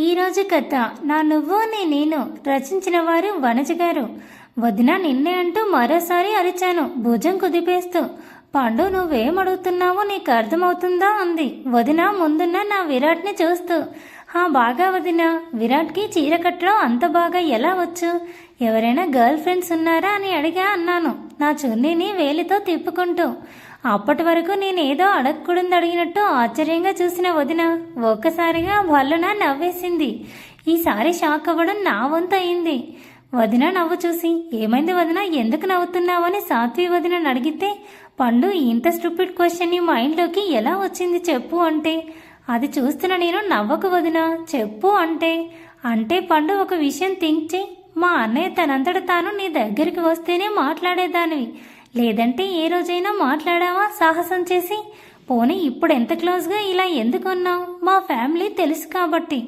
ఈరోజు కథ నా నువ్వు నేను రచించిన వారు వనజ గారు. వదిన నిన్నే అంటూ మరోసారి అరిచాను భుజం కుదిపేస్తూ. పండు నువ్వేం అడుగుతున్నావో నీకు అర్థమవుతుందా అంది వదిన ముందున్న నా విరాట్ని చూస్తూ. బాగా వదిన, విరాట్కి చీర కట్టడం అంత బాగా ఎలా వచ్చు? ఎవరైనా గర్ల్ ఫ్రెండ్స్ ఉన్నారా అని అడిగా అన్నాను నా చున్నీని వేలితో తిప్పుకుంటూ. అప్పటి వరకు నేనేదో అడగకూడదు అడిగినట్టు ఆశ్చర్యంగా చూసిన వదిన ఒక్కసారిగా భల్లున నవ్వేసింది. ఈసారి షాక్ అవ్వడం నా వంతు అయింది. వదిన నవ్వు చూసి, ఏమైంది వదిన, ఎందుకు నవ్వుతున్నావని సాత్వి వదినని అడిగితే, పండు ఇంత స్టూపిడ్ క్వశ్చన్ నీ మైండ్లోకి ఎలా వచ్చింది చెప్పు అంటే, అది చూస్తున్న నేను నవ్వకు వదిన చెప్పు అంటే పండు ఒక విషయం థింక్ చేయి. మా అన్నయ్య తనంతట తాను నీ దగ్గరికి వస్తేనే మాట్లాడేదానివి, లేదంటే ఏ రోజైనా మాట్లాడావా సాహసం చేసి? పోనీ ఇప్పుడు ఎంత క్లోజ్గా ఇలా ఎందుకున్నావు? మా ఫ్యామిలీ తెలుసు కాబట్టి.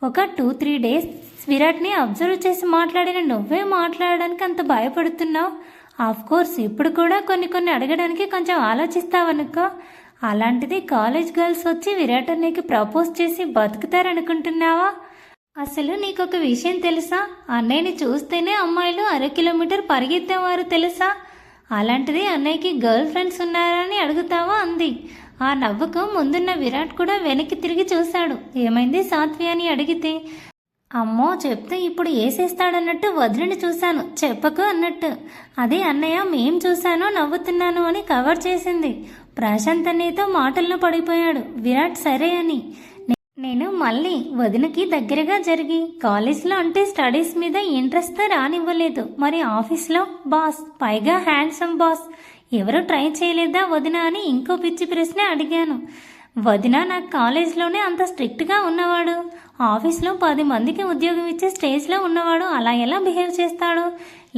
ఒక 2-3 డేస్ విరాట్ని అబ్జర్వ్ చేసి మాట్లాడిన నువ్వే మాట్లాడడానికి అంత భయపడుతున్నావు. కోర్స్ ఇప్పుడు కూడా కొన్ని అడగడానికి కొంచెం ఆలోచిస్తావనుకో. అలాంటిది కాలేజ్ గర్ల్స్ వచ్చి విరాట్ అన్నయ్యకి ప్రపోజ్ చేసి బతుకుతారనుకుంటున్నావా? అసలు నీకొక విషయం తెలుసా? అన్నయ్యని చూస్తేనే అమ్మాయిలు 1/2 కిలోమీటర్ పరిగెత్తేవారు తెలుసా? అలాంటిది అన్నయ్యకి గర్ల్ ఫ్రెండ్స్ ఉన్నారని అడుగుతావా అంది. ఆ నవ్వుకు ముందున్న విరాట్ కూడా వెనక్కి తిరిగి చూశాడు. ఏమైంది సాత్వి అని అడిగితే, అమ్మో చెప్తే ఇప్పుడు ఏసేస్తాడన్నట్టు వదిలిని చూశాను చెప్పకు అన్నట్టు. అదే అన్నయ్య మేం చూశానో నవ్వుతున్నాను అని కవర్ చేసింది. ప్రశాంత్ అన్నయ్యతో మాటల్లో పడిపోయాడు విరాట్ సరే అని. నేను మళ్ళీ వదినకి దగ్గరగా జరిగి కాలేజ్లో అంటే స్టడీస్ మీద ఇంట్రెస్ట్ రానివ్వలేదు, మరి ఆఫీస్లో బాస్, పైగా హ్యాండ్సమ్ బాస్, ఎవరు ట్రై చేయలేదా వదిన అని ఇంకో పిచ్చి ప్రశ్న అడిగాను. వదిన నాకు కాలేజ్లోనే అంత స్ట్రిక్ట్గా ఉన్నవాడు, ఆఫీస్లో 10 మందికి ఉద్యోగం ఇచ్చే స్టేజ్లో ఉన్నవాడు అలా ఎలా బిహేవ్ చేస్తాడు?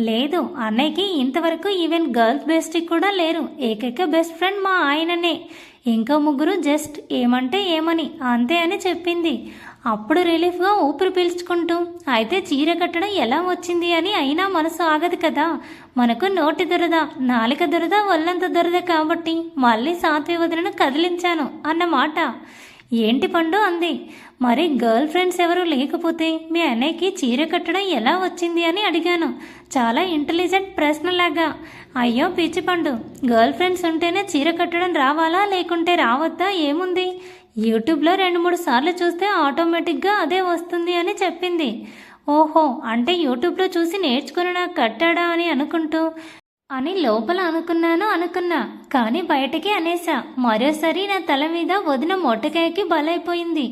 లేదు, అన్నయ్యకి ఇంతవరకు ఈవెన్ గర్ల్స్ బెస్ట్ కూడా లేరు, ఏకైక బెస్ట్ ఫ్రెండ్ మా ఆయననే, ఇంకో 3 జస్ట్ ఏమంటే ఏమని అంతే అని చెప్పింది. అప్పుడు రిలీఫ్గా ఊపిరి పీల్చుకుంటూ, అయితే చీర కట్టడం ఎలా వచ్చింది అని. అయినా మనసు ఆగదు కదా, మనకు నోటి దురద, నాలిక దురద, ఒళ్ళంత దురద కాబట్టి మళ్ళీ సాత్వి వదినను కదిలించాను అన్నమాట. ఏంటి పండు అంది. మరి గర్ల్ ఫ్రెండ్స్ ఎవరు లేకపోతే మీ అన్నయ్యకి చీర కట్టడం ఎలా వచ్చింది అని అడిగాను చాలా ఇంటెలిజెంట్ ప్రశ్నలాగా. అయ్యో పిచ్చి పండు, గర్ల్ ఫ్రెండ్స్ ఉంటేనే చీర కట్టడం రావాలా లేకుంటే రావద్దా ఏముంది? యూట్యూబ్లో 2-3 సార్లు చూస్తే ఆటోమేటిక్గా అదే వస్తుంది అని చెప్పింది. ఓహో, అంటే యూట్యూబ్లో చూసి నేర్చుకుని నాకు కట్టాడా అని అనుకుంటూ అని లోపల అనుకున్నా కానీ బయటకి అనేసా. మరోసారి నా తల మీద వదిన మొట్టకాయకి బలైపోయింది.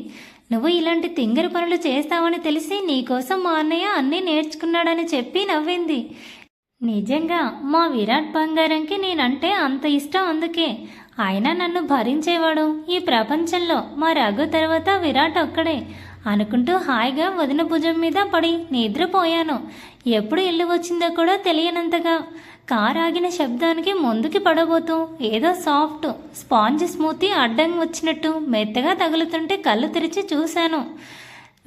నువ్వు ఇలాంటి తింగరి పనులు చేస్తావని తెలిసి నీకోసం మా అన్నయ్య అన్నీ నేర్చుకున్నాడని చెప్పి నవ్వింది. నిజంగా మా విరాట్ బంగారంకి నేనంటే అంత ఇష్టం, అందుకే ఆయన నన్ను భరించేవాడు ఈ ప్రపంచంలో. మా రఘు తర్వాత విరాట్ ఒక్కడే అనుకుంటూ హాయిగా వదిన భుజం మీద పడి నిద్రపోయాను. ఎప్పుడు ఇల్లు వచ్చిందో కూడా తెలియనంతగా. కారు ఆగిన శబ్దానికి ముందుకి పడబోతూ ఏదో సాఫ్ట్ స్పాంజ్ స్మూతీ అడ్డం వచ్చినట్టు మెత్తగా తగులుతుంటే కళ్ళు తెరిచి చూశాను.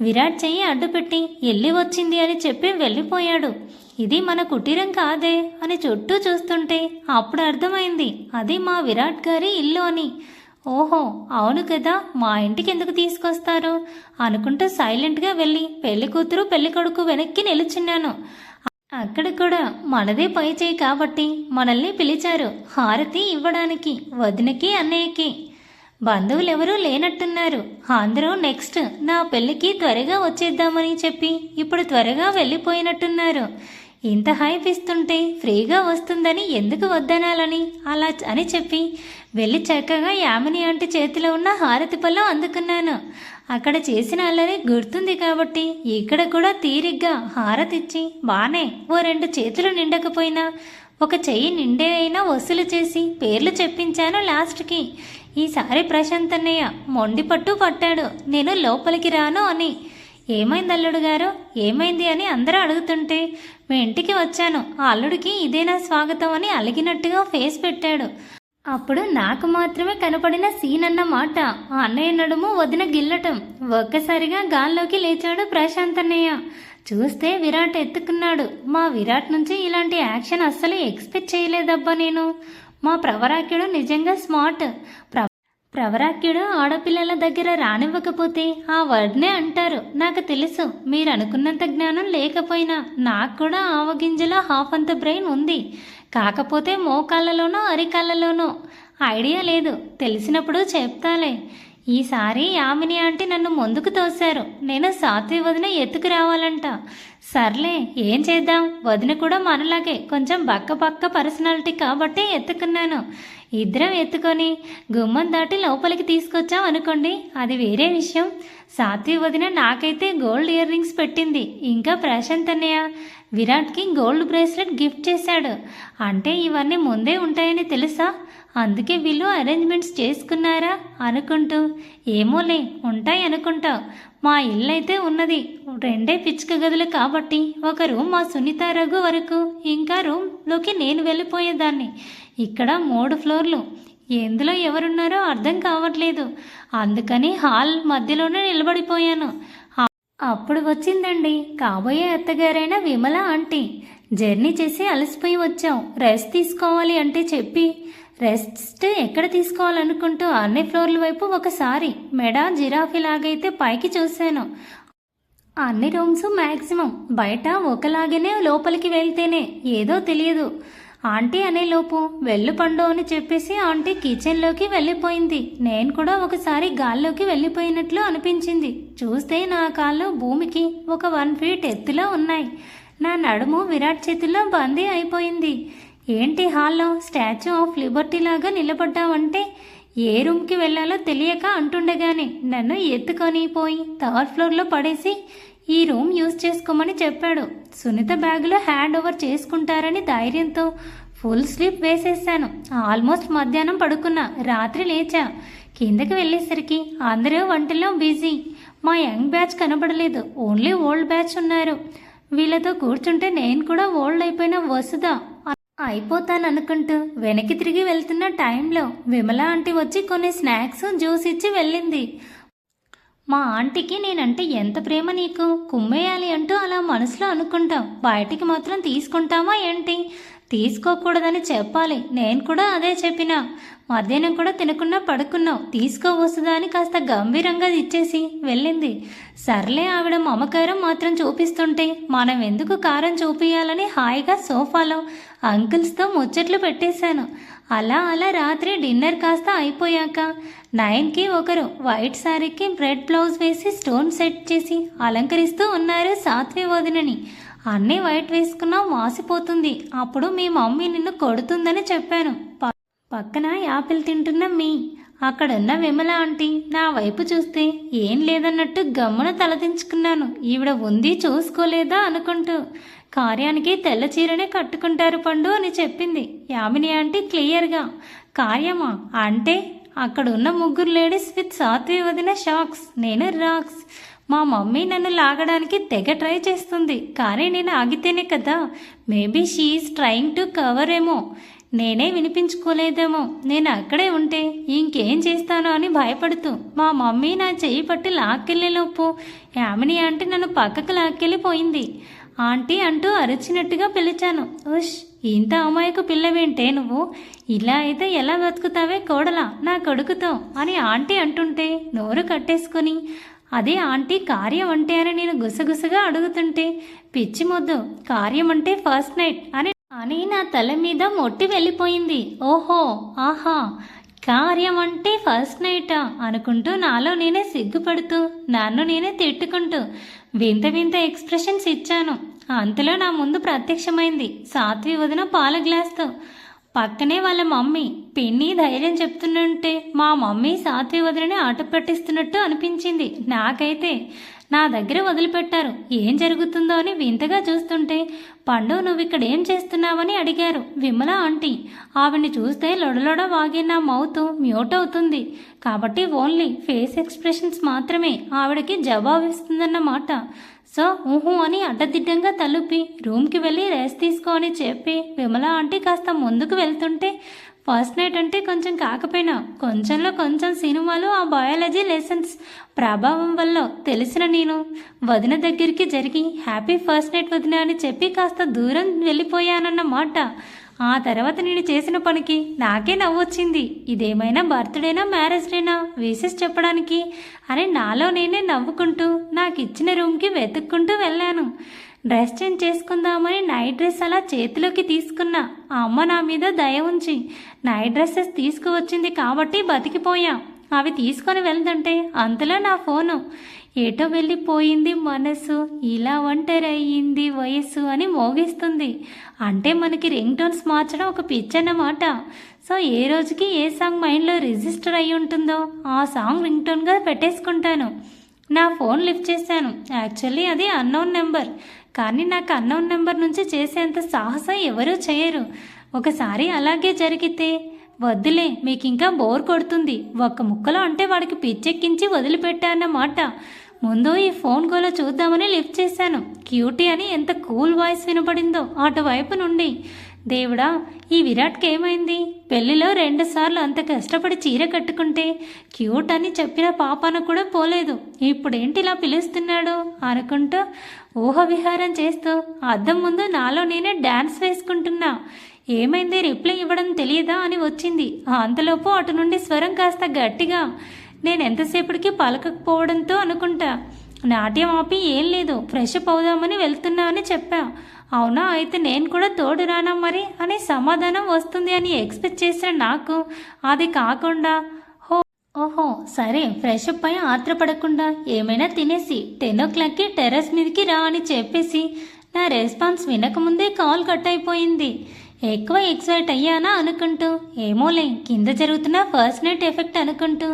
విరాట్ చెయ్యి అడ్డుపెట్టి ఇల్లు వచ్చింది అని చెప్పి వెళ్ళిపోయాడు. ఇది మన కుటీరం కాదే అని చుట్టూ చూస్తుంటే అప్పుడు అర్థమైంది అది మా విరాట్ గారి ఇల్లు అని. ఓహో అవును కదా, మా ఇంటికి ఎందుకు తీసుకొస్తారు అనుకుంటూ సైలెంట్గా వెళ్ళి పెళ్లి కూతురు పెళ్లి కొడుకు వెనక్కి నిలుచున్నాను. అక్కడ కూడా మనదే పై చేయి కాబట్టి మనల్ని పిలిచారు హారతి ఇవ్వడానికి వదినకి అన్నయ్యకి. బంధువులు ఎవరూ లేనట్టున్నారు. అందరూ నెక్స్ట్ నా పెళ్ళికి త్వరగా వచ్చేద్దామని చెప్పి ఇప్పుడు త్వరగా వెళ్ళిపోయినట్టున్నారు. ఇంత హైప్ ఇస్తుంటే ఫ్రీగా వస్తుందని ఎందుకు వద్దనాలని అలా అని చెప్పి వెళ్ళి చక్కగా యామిని ఆంటీ చేతిలో ఉన్న హారతి పళ్ళం అందుకున్నాను. అక్కడ చేసిన అల్లరి గుర్తుంది కాబట్టి ఇక్కడ కూడా తీరిగ్గా హారతిచ్చి బానే ఓ 2 చేతులు నిండకపోయినా ఒక చెయ్యి నిండే అయినా వసూలు చేసి పేర్లు చెప్పించాను లాస్ట్కి. ఈసారి ప్రశాంత్ అన్నయ్య మొండి పట్టాడు నేను లోపలికి రాను అని. ఏమైంది అల్లుడు గారు, ఏమైంది అని అందరూ అడుగుతుంటే మీ ఇంటికి వచ్చాను, ఆ అల్లుడికి ఇదేనా స్వాగతం అని అలిగినట్టుగా ఫేస్ పెట్టాడు. అప్పుడు నాకు మాత్రమే కనపడిన సీన్ అన్నమాట. ఆ అన్నయ్య నడుము వదిన గిల్లటం. ఒక్కసారిగా గాల్లోకి లేచాడు ప్రశాంత్ అన్నయ్య. చూస్తే విరాట్ ఎత్తుకున్నాడు. మా విరాట్ నుంచి ఇలాంటి యాక్షన్ అస్సలు ఎక్స్పెక్ట్ చేయలేదబ్బా నేను. మా ప్రవరాఖ్యుడు నిజంగా స్మార్ట్. ప్రవరాఖ్యుడు ఆడపిల్లల దగ్గర రానివ్వకపోతే ఆ వర్డ్నే అంటారు. నాకు తెలుసు, మీరు అనుకున్నంత జ్ఞానం లేకపోయినా నాకు కూడా ఆవగింజలో హాఫ్ అంత బ్రెయిన్ ఉంది. కాకపోతే మోకాళ్ళలోనో అరికాళ్ళలోనో ఐడియా లేదు. తెలిసినప్పుడు చెప్తాలే. ఈసారి యామిని ఆంటీ నన్ను ముందుకు తోశారు. నేను సాత్వి వదిన ఎత్తుకు రావాలంట. సర్లే, ఏం చేద్దాం, వదిన కూడా మనలాగే కొంచెం బక్క పర్సనాలిటీ కాబట్టి ఎత్తుకున్నాను. ఇద్దరం ఎత్తుకొని గుమ్మం దాటి లోపలికి తీసుకొచ్చాం అనుకోండి, అది వేరే విషయం. సాత్వి వదిన నాకైతే గోల్డ్ ఇయర్ రింగ్స్ పెట్టింది. ఇంకా ప్రశాంత్ అన్నయ్య విరాట్కి గోల్డ్ బ్రేస్లెట్ గిఫ్ట్ చేశాడు. అంటే ఇవన్నీ ముందే ఉంటాయని తెలుసా? అందుకే వీళ్ళు అరేంజ్మెంట్స్ చేసుకున్నారా అనుకుంటూ. ఏమోలే, ఉంటాయి అనుకుంటా. మా ఇల్లు అయితే ఉన్నది 2 పిచ్చుక గదులు కాబట్టి ఒక రూమ్ మా సునీత రఘు వరకు, ఇంకా రూమ్లోకి నేను వెళ్ళిపోయేదాన్ని. ఇక్కడ 3 ఫ్లోర్లు, ఎందులో ఎవరున్నారో అర్థం కావట్లేదు. అందుకని హాల్ మధ్యలోనే నిలబడిపోయాను. అప్పుడు వచ్చిందండి కాబోయే అత్తగారైన విమల ఆంటీ. జర్నీ చేసి అలసిపోయి వచ్చాం, రెస్ట్ తీసుకోవాలి అంటే చెప్పి రెస్ట్ ఎక్కడ తీసుకోవాలనుకుంటూ అన్ని ఫ్లోర్ల వైపు ఒకసారి మెడ జిరాఫీ లాగైతే పైకి చూశాను. అన్ని రూమ్స్ మ్యాక్సిమం బయట ఒకలాగనే, లోపలికి వెళ్తేనే ఏదో తెలియదు. ఆంటీ అనేలోపు వెళ్ళు పండు అని చెప్పేసి ఆంటీ కిచెన్లోకి వెళ్ళిపోయింది. నేను కూడా ఒకసారి గాల్లోకి వెళ్ళిపోయినట్లు అనిపించింది. చూస్తే నా కాళ్ళు భూమికి ఒక 1 ఫీట్ ఎత్తులో ఉన్నాయి. నా నడుము విరాట్ చేతుల్లో బందీ అయిపోయింది. ఏంటి హాల్లో స్టాచ్యూ ఆఫ్ లిబర్టీ లాగా నిలబడ్డావంటే ఏ రూమ్కి వెళ్ళాలో తెలియక అంటుండగానే నన్ను ఎత్తుకొని పోయి 3rd ఫ్లోర్లో పడేసి ఈ రూమ్ యూజ్ చేసుకోమని చెప్పాడు. సునీత బ్యాగులో హ్యాండ్ ఓవర్ చేసుకుంటారని ధైర్యంతో ఫుల్ స్లీప్ వేసేసాను. ఆల్మోస్ట్ మధ్యాహ్నం పడుకున్నా. రాత్రి లేచా. కిందకి వెళ్ళేసరికి అందరూ వంటల్లో బిజీ. మా యంగ్ బ్యాచ్ కనబడలేదు, ఓన్లీ ఓల్డ్ బ్యాచ్ ఉన్నారు. వీళ్ళతో కూర్చుంటే నేను కూడా ఓల్డ్ అయిపోయిన వసుదా అయిపోతాననుకుంటూ వెనక్కి తిరిగి వెళ్తున్న టైంలో విమల ఆంటీ వచ్చి కొన్ని స్నాక్స్ జ్యూస్ ఇచ్చి వెళ్ళింది. మా ఆంటీకి నేనంటే ఎంత ప్రేమ నీకు, కుమ్మేయాలి అంటూ అలా మనసులో అనుకుంటాం, బయటికి మాత్రం తీసుకుంటామా ఏంటి? తీసుకోకూడదని చెప్పాలి. నేను కూడా అదే చెప్పినా. మధ్యాహ్నం కూడా తినకుండా పడుకున్నావు, తీసుకోవస్తుందా అని కాస్త గంభీరంగా ఇచ్చేసి వెళ్ళింది. సర్లే, ఆవిడ మమకారం మాత్రం చూపిస్తుంటే మనం ఎందుకు కారం చూపియాలని హాయిగా సోఫాలో అంకుల్స్తో ముచ్చట్లు పెట్టేశాను. అలా రాత్రి డిన్నర్ కాస్త అయిపోయాక 9కి ఒకరు వైట్ శారీకి రెడ్ బ్లౌజ్ వేసి స్టోన్ సెట్ చేసి అలంకరిస్తూ ఉన్నారు సాత్వి వదినని. అన్నీ వైట్ వేసుకున్నా వాసిపోతుంది, అప్పుడు మీ మమ్మీ నిన్ను కొడుతుందని చెప్పాను. పక్కన యాపిల్ తింటున్న అక్కడున్న విమల ఆంటీ నా వైపు చూస్తే ఏం లేదన్నట్టు గమ్మున తలదించుకున్నాను. ఈవిడ ఉంది చూసుకోలేదా అనుకుంటూ. కార్యానికి తెల్ల చీరనే కట్టుకుంటారు పండు అని చెప్పింది యామిని ఆంటీ క్లియర్గా. కార్యమా అంటే అక్కడున్న 3 లేడీస్ విత్ సాత్వి వదిన షాక్స్, నేను రాక్స్. మా మమ్మీ నన్ను లాగడానికి తెగ ట్రై చేస్తుంది, కానీ నేను ఆగితేనే కదా. Maybe she is trying to cover ఏమో. నేనే వినిపించుకోలేదేమో. నేను అక్కడే ఉంటే ఇంకేం చేస్తానో అని భయపడుతూ మా మమ్మీ నా చెయ్యి పట్టి లాక్కెళ్ళేలోపు యామిని ఆంటీ నన్ను పక్కకు లాక్కెళ్ళిపోయింది. ఆంటీ అంటూ అరిచినట్టుగా పిలిచాను. ఉష్, ఇంత అమాయకు పిల్లవేంటే నువ్వు? ఇలా అయితే ఎలా బతుకుతావే కోడలా నా కొడుకుతో అని ఆంటీ అంటుంటే నోరు కట్టేసుకుని అదే ఆంటీ కార్యం అంటే అని నేను గుసగుసగా అడుగుతుంటే పిచ్చి మొద్దు, కార్యం అంటే ఫస్ట్ నైట్ అని నా తల మీద మొట్టి వెళ్ళిపోయింది. ఓహో, ఆహా, కార్యం అంటే ఫస్ట్ నైటా అనుకుంటూ నాలో నేనే సిగ్గుపడుతూ నన్ను నేనే తిట్టుకుంటూ వింత ఎక్స్ప్రెషన్స్ ఇచ్చాను. అంతలో నా ముందు ప్రత్యక్షమైంది సాత్వి వదిన పాల గ్లాస్తో. పక్కనే వాళ్ళ మమ్మీ పిన్ని ధైర్యం చెప్తుంటే మా మమ్మీ సాత్వి వదిలని ఆట పట్టిస్తున్నట్టు అనిపించింది. నాకైతే నా దగ్గర వదిలిపెట్టారు. ఏం జరుగుతుందో అని వింతగా చూస్తుంటే పండు నువ్వు ఇక్కడ ఏం చేస్తున్నావని అడిగారు విమల ఆంటీ. ఆవిడ్ని చూస్తే లొడలొడ వాగే నా మౌత్ మ్యూట్ అవుతుంది కాబట్టి ఓన్లీ ఫేస్ ఎక్స్ప్రెషన్స్ మాత్రమే ఆవిడకి జవాబిస్తుందన్నమాట. సో ఊహు అని అడ్డదిడ్డంగా తలుపి రూమ్కి వెళ్ళి రెస్ట్ తీసుకో అని చెప్పి విమల ఆంటీ కాస్త ముందుకు వెళ్తుంటే ఫస్ట్ నైట్ అంటే కొంచెం కాకపోయినా కొంచెంలో కొంచెం సినిమాలు ఆ బయాలజీ లెసన్స్ ప్రభావం వల్ల తెలిసిన నేను వదిన దగ్గరికి జరిగి హ్యాపీ ఫస్ట్ నైట్ వదిన అని చెప్పి కాస్త దూరం వెళ్ళిపోయానన్నమాట. ఆ తర్వాత నేను చేసిన పనికి నాకే నవ్వొచ్చింది. ఇదేమైనా బర్త్డేనా మ్యారేజ్ డేనా విషెస్ చెప్పడానికి అని నాలో నేనే నవ్వుకుంటూ నాకు ఇచ్చిన రూమ్కి వెతుక్కుంటూ వెళ్ళాను. డ్రెస్ చేంజ్ చేసుకుందామని నైట్ డ్రెస్ అలా చేతిలోకి తీసుకున్నా. ఆ అమ్మ నా మీద దయ ఉంచి నైట్ డ్రెస్సెస్ తీసుకువచ్చింది కాబట్టి బతికిపోయా. అవి తీసుకొని వెళ్తుంటే అంతలో నా ఫోను ఏటో వెళ్ళిపోయింది మనసు, ఇలా ఒంటరయ్యింది వయస్సు అని మోగిస్తుంది. అంటే మనకి రింగ్ టోన్స్ మార్చడం ఒక పిచ్చన్నమాట. సో ఏ రోజుకి ఏ సాంగ్ మైండ్లో రిజిస్టర్ అయి ఉంటుందో ఆ సాంగ్ రింగ్ టోన్గా పెట్టేసుకుంటాను. నా ఫోన్ లిఫ్ట్ చేశాను. యాక్చువల్లీ అది అన్నోన్ నెంబర్, కానీ నాకు అన్నోన్ నెంబర్ నుంచి చేసేంత సాహసం ఎవరూ చేయరు. ఒకసారి అలాగే జరిగితే వద్దులే మీకు ఇంకా బోర్ కొడుతుంది ఒక్క ముక్కలో అంటే వాడికి పిచ్చెక్కించి వదిలిపెట్టానన్నమాట. ముందు ఈ ఫోన్ గోలో చూద్దామని లిఫ్ట్ చేశాను. క్యూటీ అని ఎంత కూల్ వాయిస్ వినపడిందో అటువైపు నుండి. దేవుడా, ఈ విరాట్కి ఏమైంది? పెళ్లిలో 2 సార్లు అంత కష్టపడి చీర కట్టుకుంటే క్యూట్ అని చెప్పిన పాపాన కూడా పోలేదు. ఇప్పుడేంటి ఇలా పిలుస్తున్నాడు అనుకుంటూ ఊహ విహారం చేస్తూ అద్దం ముందు నాలో నేనే డ్యాన్స్ వేసుకుంటున్నా. ఏమైంది, రిప్లై ఇవ్వడం తెలియదా అని వచ్చింది. అంతలోపు అటు నుండి స్వరం కాస్త గట్టిగా. నేను ఎంతసేపటికి పలకకపోవడంతో అనుకుంటా. నాట్యం ఆపి ఏం లేదు, ఫ్రెష్ అప్ అవుదామని వెళ్తున్నా అని చెప్పా. అవునా, అయితే నేను కూడా తోడు రానా మరి అని సమాధానం వస్తుంది అని ఎక్స్పెక్ట్ చేసిన నాకు అది కాకుండా ఓహో సరే ఫ్రెష్ అప్ అయి ఆత్రపడకుండా ఏమైనా తినేసి 10 o'clockకి టెర్రస్ మీదకి రా అని చెప్పేసి నా రెస్పాన్స్ వినకముందే కాల్ కట్ అయిపోయింది. ఎక్కువ ఎక్సైట్ అయ్యానా అనుకుంటూ ఏమోలే కింద జరుగుతున్న ఫస్ట్ నైట్ ఎఫెక్ట్ అనుకుంటూ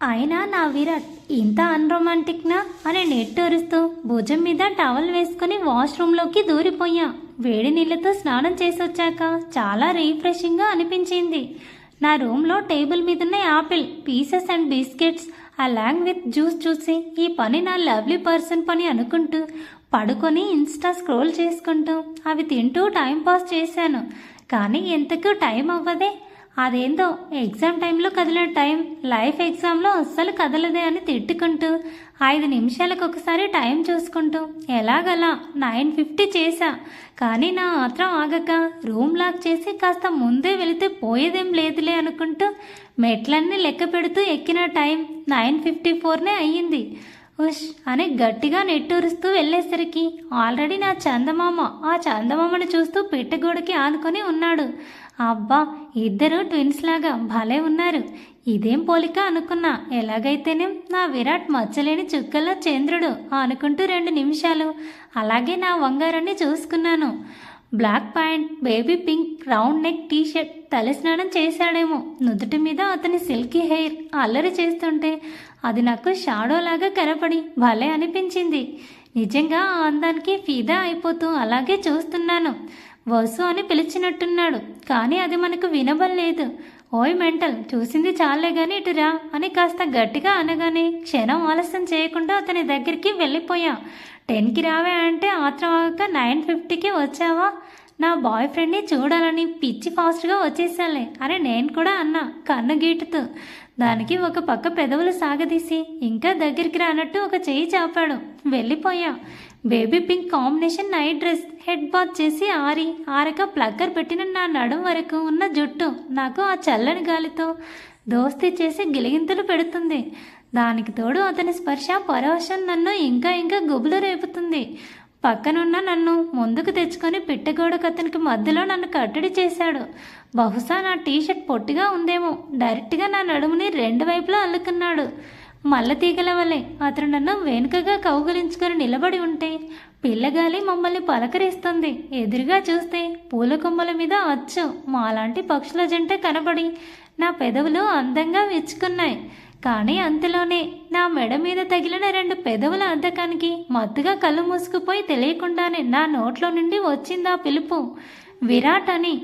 అయినా నా విరాట్ ఇంత అన్రొమాంటిక్నా అని నెట్టూరుస్తూ భుజం మీద టవల్ వేసుకుని వాష్రూమ్లోకి దూరిపోయా. వేడి నీళ్ళతో స్నానం చేసి వచ్చాక చాలా రీఫ్రెషింగ్గా అనిపించింది. నా రూమ్లో టేబుల్ మీదున్న Apple pieces and biscuits along with juice చూసి ఈ పని నా లవ్లీ పర్సన్ పని అనుకుంటూ పడుకొని ఇన్స్టా స్క్రోల్ చేసుకుంటూ అవి తింటూ టైంపాస్ చేశాను. కానీ ఎంతకు టైం అవ్వదే. అదేందో ఎగ్జామ్ టైంలో కదిలే టైం లైఫ్ ఎగ్జామ్లో అస్సలు కదలదే అని తిట్టుకుంటూ 5 నిమిషాలకు ఒకసారి టైం చూసుకుంటూ ఎలాగలా 9:50 చేశా. కానీ నా ఆత్రం ఆగక రూమ్ లాక్ చేసి కాస్త ముందే వెళితే పోయేదేం లేదులే అనుకుంటూ మెట్లన్నీ లెక్క పెడుతూ ఎక్కిన టైం 9:54 అయ్యింది. ఉష్ అని గట్టిగా నెట్టూరుస్తూ వెళ్ళేసరికి ఆల్రెడీ నా చందమామ ఆ చందమామని చూస్తూ పిట్టగోడకి ఆనుకొని ఉన్నాడు. అబ్బా, ఇద్దరు ట్విన్స్ లాగా భలే ఉన్నారు. ఇదేం పోలిక అనుకున్నా. ఎలాగైతేనే నా విరాట్ మచ్చలేని చుక్కల్లో చంద్రుడు అనుకుంటూ 2 నిమిషాలు అలాగే నా వంగారాన్ని చూసుకున్నాను. Black pant, baby pink round neck T shirt. తలస్నానం చేశాడేమో. నుదుటి మీద అతని సిల్కీ హెయిర్ అల్లరి చేస్తుంటే అది నాకు షాడోలాగా కనపడి భలే అనిపించింది. నిజంగా ఆ అందానికి ఫిదా అయిపోతూ అలాగే చూస్తున్నాను. వసు అని పిలిచినట్టున్నాడు, కానీ అది మనకు వినబడలేదు. ఓయ్ మెంటల్, చూసింది చాలే గాని ఇటురా అని కాస్త గట్టిగా అనగానే క్షణం ఆలస్యం చేయకుండా అతని దగ్గరికి వెళ్ళిపోయా. 10కి రావే అంటే ఆత్రం ఆగక 9:50కి వచ్చావా? నా బాయ్ ఫ్రెండ్ని చూడాలని పిచ్చి ఫాస్ట్గా వచ్చేసాలే అని నేను కూడా అన్నా కన్ను గీటుతూ. దానికి ఒక పక్క పెదవులు సాగదీసి ఇంకా దగ్గరికి రానట్టు ఒక చెయ్యి చాపాడు. వెళ్ళిపోయా. Baby pink combination night dress head bath చేసి ఆరక ప్లక్కర్ పెట్టిన నా నడుం వరకు ఉన్న జుట్టు నాకు ఆ చల్లని గాలితో దోస్తీ చేసి గిలిగింతలు పెడుతుంది. దానికి తోడు అతని స్పర్శ పరవశం నన్ను ఇంకా ఇంకా గుబులు రేపుతుంది. పక్కనున్న నన్ను ముందుకు తెచ్చుకొని పిట్టగోడకు అతనికి మధ్యలో నన్ను కట్టడి చేశాడు. బహుశా నా టీషర్ట్ పొట్టిగా ఉందేమో. డైరెక్ట్గా నా నడుముని 2 వైపులా అల్లుకున్నాడు. మల్ల తీగల వలె అతను నన్ను వెనుకగా కౌగిలించుకొని నిలబడి ఉంటే పిల్లగాలి మమ్మల్ని పలకరిస్తుంది. ఎదురుగా చూస్తే పూల కొమ్మల మీద అచ్చు మాలాంటి పక్షుల జంట కనబడి నా పెదవులు అందంగా విచ్చుకున్నాయి. కానీ అంతలోనే నా మెడ మీద తగిలిన 2 పెదవుల అద్దకానికి మత్తుగా కళ్ళు మూసుకుపోయి తెలియకుండానే నా నోట్లో నుండి వచ్చిందా పిలుపు, విరాట్ అని.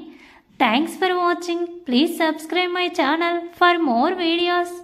Thanks for watching. Please subscribe my channel for more videos.